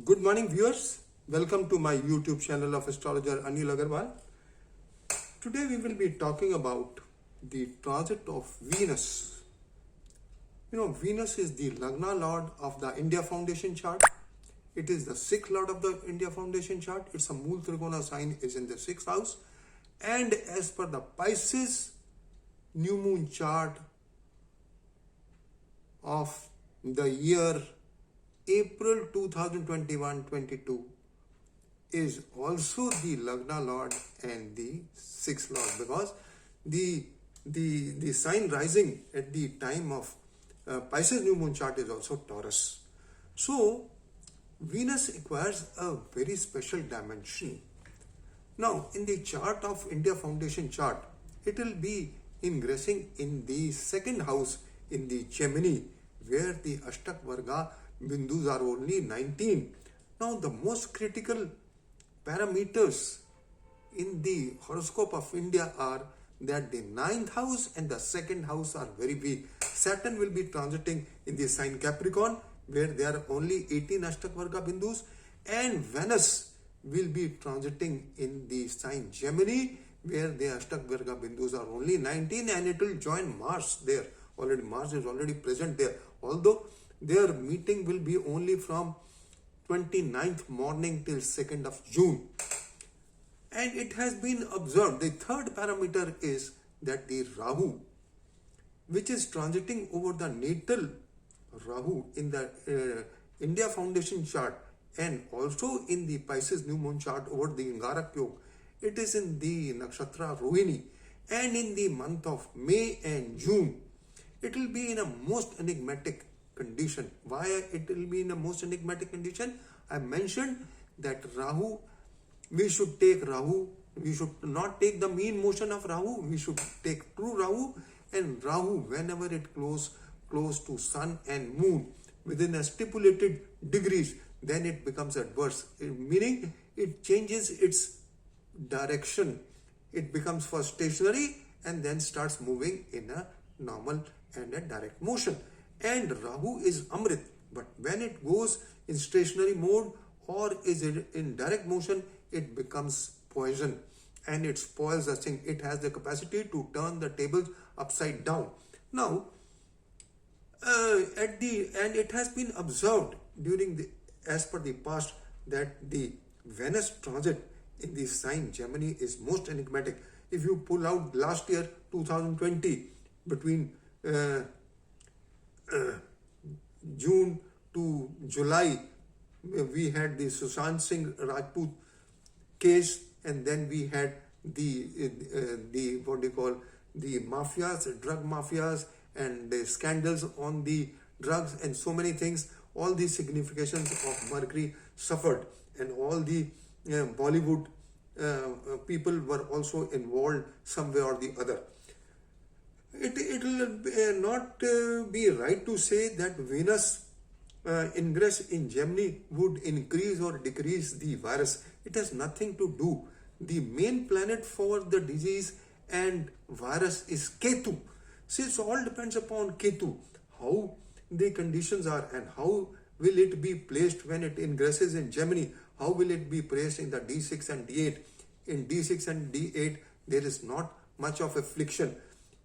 Good morning, viewers. Welcome to my YouTube channel of astrologer Anil Agarwal. Today we will be talking about the transit of Venus. Venus is the Lagna Lord of the India Foundation chart. It is the sixth Lord of the India Foundation chart. It's a Mool Trigona sign, is in the sixth house. And as per the Pisces new moon chart of the year April 2021-22 is also the Lagna Lord and the sixth Lord, because the sign rising at the time of Pisces new moon chart is also Taurus. So Venus acquires a very special dimension. Now in the chart of India Foundation chart, it will be ingressing in the second house in the Gemini, where the Ashtak Varga Bindus are only 19. Now the most critical parameters in the horoscope of India are that the ninth house and the second house are very weak. Saturn will be transiting in the sign Capricorn, where there are only 18 Ashtak Varga Bindus, and Venus will be transiting in the sign Gemini, where the Ashtak Varga Bindus are only 19, and it will join Mars there. Already Mars is already present there, although their meeting will be only from 29th morning till 2nd of June. And it has been observed, the third parameter is that the Rahu, which is transiting over the natal Rahu in the India Foundation chart and also in the Pisces new moon chart over the Angarak Yoga, it is in the Nakshatra Rohini, and in the month of May and June, it will be in a most enigmatic condition. Why it will be in a most enigmatic condition? I mentioned that Rahu, we should take Rahu, we should not take the mean motion of Rahu, we should take true Rahu, and Rahu, whenever it close to Sun and Moon within a stipulated degrees, then it becomes adverse, meaning it changes its direction. It becomes first stationary and then starts moving in a normal and a direct motion. And Rahu is Amrit, but when it goes in stationary mode or is in direct motion, it becomes poison and it spoils the thing. It has the capacity to turn the tables upside down. Now, and it has been observed as per the past, that the Venus transit in the sign Gemini is most enigmatic. If you pull out last year 2020, between June to July, we had the Sushant Singh Rajput case, and then we had the what they call the mafias, drug mafias, and the scandals on the drugs and so many things. All the significations of Mercury suffered, and all the Bollywood people were also involved some way or the other. It will not be right to say that Venus ingress in Gemini would increase or decrease the virus. It has nothing to do. The main planet for the disease and virus is Ketu. See, it all depends upon Ketu, how the conditions are and how will it be placed when it ingresses in Gemini. How will it be placed in the D6 and D8? In D6 and D8, there is not much of affliction.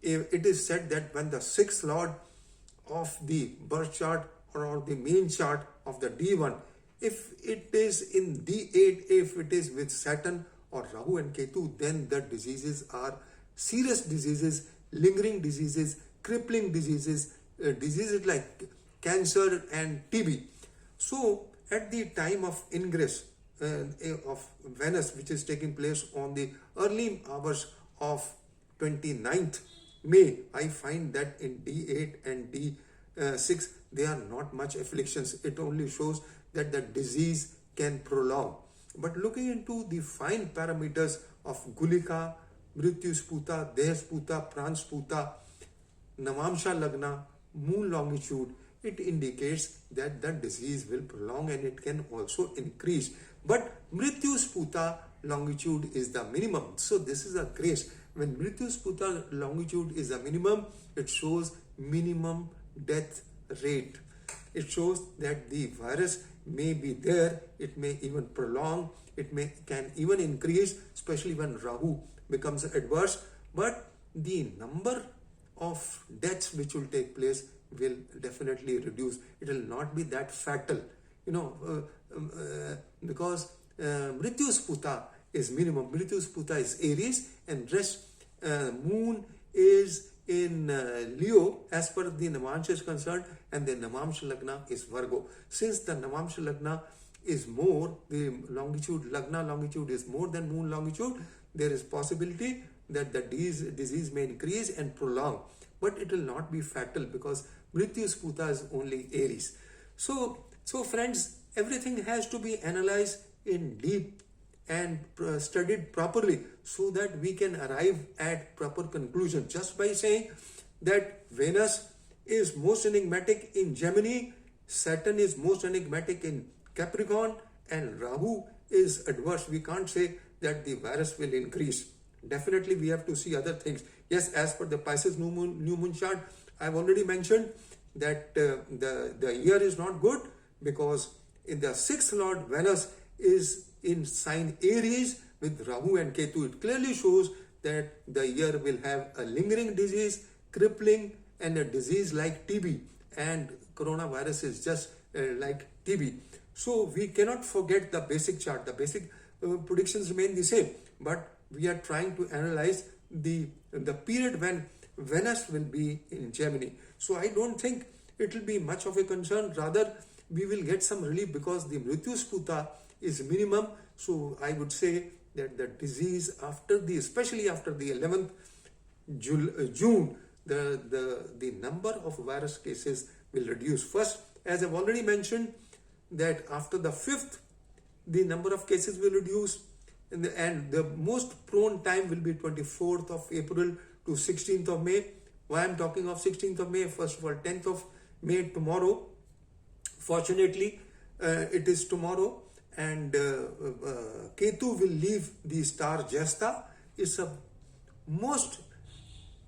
It is said that when the sixth lord of the birth chart or the main chart of the D1, if it is in D8, if it is with Saturn or Rahu and Ketu, then the diseases are serious diseases, lingering diseases, crippling diseases, diseases like cancer and TB. So at the time of ingress of Venus, which is taking place on the early hours of 29th May, I find that in D8 and D6, there are not much afflictions. It only shows that the disease can prolong. But looking into the fine parameters of Gulika, Mrityu Sputa, Deha Sputa, Pran Sputa, Navamsha Lagna, Moon longitude, it indicates that the disease will prolong and it can also increase. But Mrityu Sputa longitude is the minimum. So this is a grace. When Mrityu Sputa longitude is the minimum, it shows minimum death rate. it shows that the virus may be there, it may even prolong, can even increase, especially when Rahu becomes adverse. But the number of deaths which will take place will definitely reduce. It will not be that fatal, because Mrityu Sputa is minimum. Mrityu Sputa is Aries, and rest moon is in Leo as per the Navamsha is concerned, and the Navamsha Lagna is Virgo. Since the Navamsha Lagna is more, the Lagna longitude is more than moon longitude, there is possibility that the disease may increase and prolong, but it will not be fatal because Mrityu Sputa is only Aries. So friends, everything has to be analyzed in deep and studied properly so that we can arrive at proper conclusion. Just by saying that Venus is most enigmatic in Gemini, Saturn is most enigmatic in Capricorn, and Rahu is adverse, we can't say that the virus will increase. Definitely we have to see other things. Yes, as per the Pisces new moon chart, I've already mentioned that the year is not good because in the 6th Lord Venus is in sign Aries with Rahu and Ketu. It clearly shows that the year will have a lingering disease, crippling, and a disease like TB, and coronavirus is just like TB. So we cannot forget the basic chart. The basic predictions remain the same, but we are trying to analyze the period when Venus will be in Gemini. So I don't think it will be much of a concern. Rather, we will get some relief because the Mrityu Sputa is minimum. So I would say that the disease especially after the 11th June, the number of virus cases will reduce. First, as I've already mentioned, that after the 5th, the number of cases will reduce, and the most prone time will be 24th of April to 16th of May. Why I'm talking of 16th of May? First of all, 10th of May tomorrow. Fortunately, it is tomorrow, and Ketu will leave the star Jesta. It's a most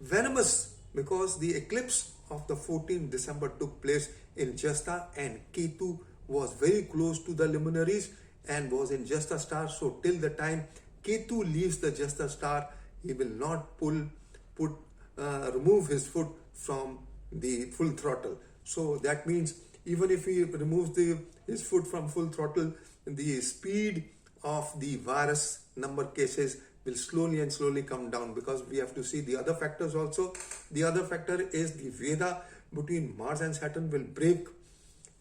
venomous because the eclipse of the 14th December took place in Jesta, and Ketu was very close to the luminaries and was in Jesta star. So till the time Ketu leaves the Jesta star, he will not remove his foot from the full throttle. So that means even if he removes his foot from full throttle, the speed of the virus number cases will slowly come down, because we have to see the other factors also. The other factor is the Veda between Mars and Saturn will break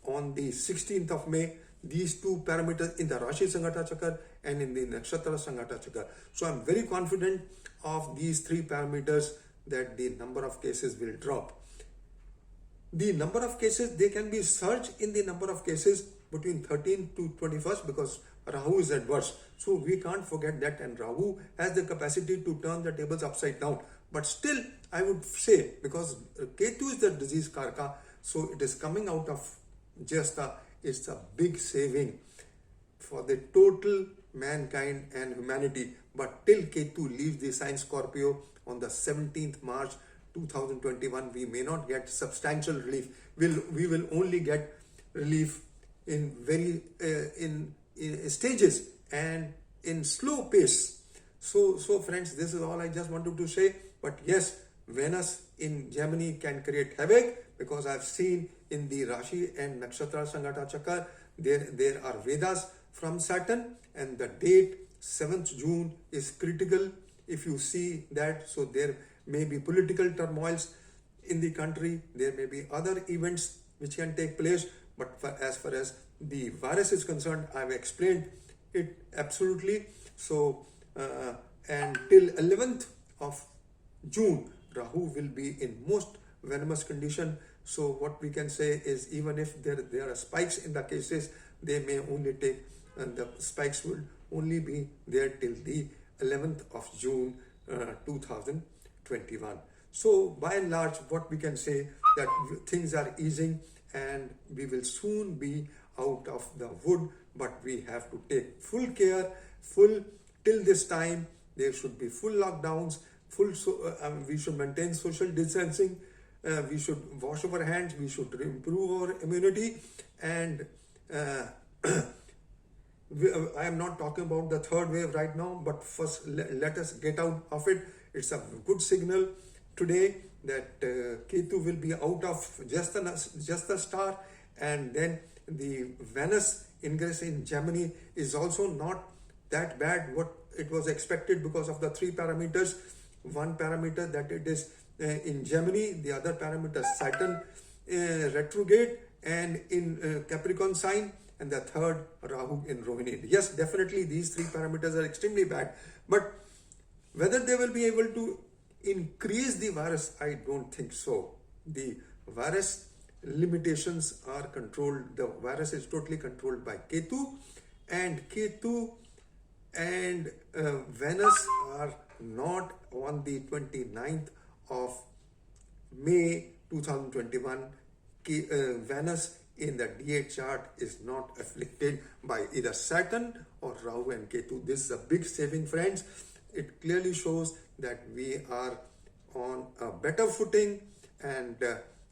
on the 16th of May. These two parameters in the Rashi Sanghata Chakra and in the Nakshatra Sanghata Chakra. So I'm very confident of these three parameters that the number of cases will drop. The number of cases, they can be surge in the number of cases between 13th to 21st because Rahu is adverse. So we can't forget that, and Rahu has the capacity to turn the tables upside down. But still, I would say, because Ketu is the disease karka, so it is coming out of Jesta, it's a big saving for the total mankind and humanity. But till Ketu leaves the sign Scorpio on the 17th March 2021, we may not get substantial relief. We will only get relief in very in stages and in slow pace. So friends, this is all I just wanted to say. But yes, Venus in Gemini can create havoc, because I've seen in the Rashi and Nakshatra Sanghata Chakra, there are Vedas from Saturn, and the date 7th June is critical if you see that. So there may be political turmoils in the country, there may be other events which can take place, but as far as the virus is concerned, I've explained it absolutely. So and till 11th of June, Rahu will be in most venomous condition. So what we can say is, even if there are spikes in the cases, they may only take, and the spikes will only be there till the 11th of June 2021. So by and large, what we can say that things are easing and we will soon be out of the wood, but we have to take full care. Till this time, there should be full lockdowns, we should maintain social distancing, we should wash our hands, we should improve our immunity, and I am not talking about the third wave right now, but first let us get out of it. It's a good signal today that Ketu will be out of just the star, and then the Venus ingress in Gemini is also not that bad what it was expected because of the three parameters. One parameter that it is in Gemini, the other parameter Saturn retrograde and in Capricorn sign, and the third Rahu in Rohini. Yes, definitely these three parameters are extremely bad, but whether they will be able to increase the virus, I don't think so. The virus limitations are controlled. The virus is totally controlled by Ketu, and Venus are not on the 29th of May 2021. Venus in the D8 chart is not afflicted by either Saturn or Rahu and Ketu. This is a big saving, friends. It clearly shows that we are on a better footing, and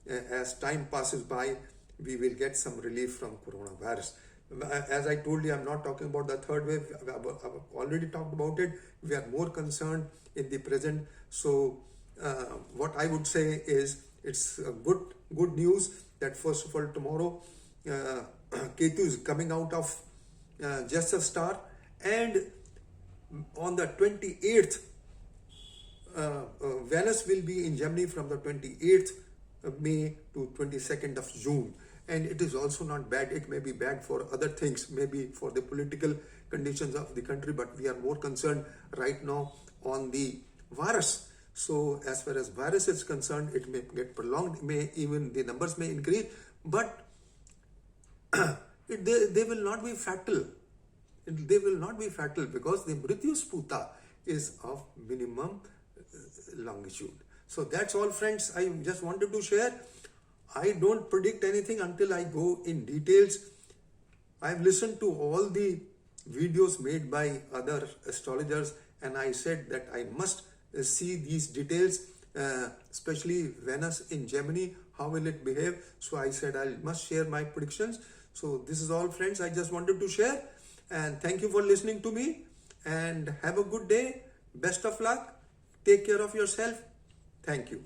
as time passes by, we will get some relief from coronavirus. As I told you, I'm not talking about the third wave. I've already talked about it. We are more concerned in the present. So what I would say is, it's a good news that first of all tomorrow Ketu is coming out of just a star, and on the 28th Venus will be in Gemini from the 28th May to 22nd of June. And it is also not bad. It may be bad for other things, maybe for the political conditions of the country, but we are more concerned right now on the virus. So as far as virus is concerned, it may get prolonged, even the numbers may increase, but they will not be fatal. They will not be fatal because the Mrityu Sputa is of minimum longitude. So that's all, friends. I just wanted to share. I don't predict anything until I go in details. I've listened to all the videos made by other astrologers, and I said that I must see these details, especially Venus in Gemini, how will it behave. So I said I must share my predictions. So this is all, friends. I just wanted to share, and thank you for listening to me, and have a good day. Best of luck. Take care of yourself. Thank you.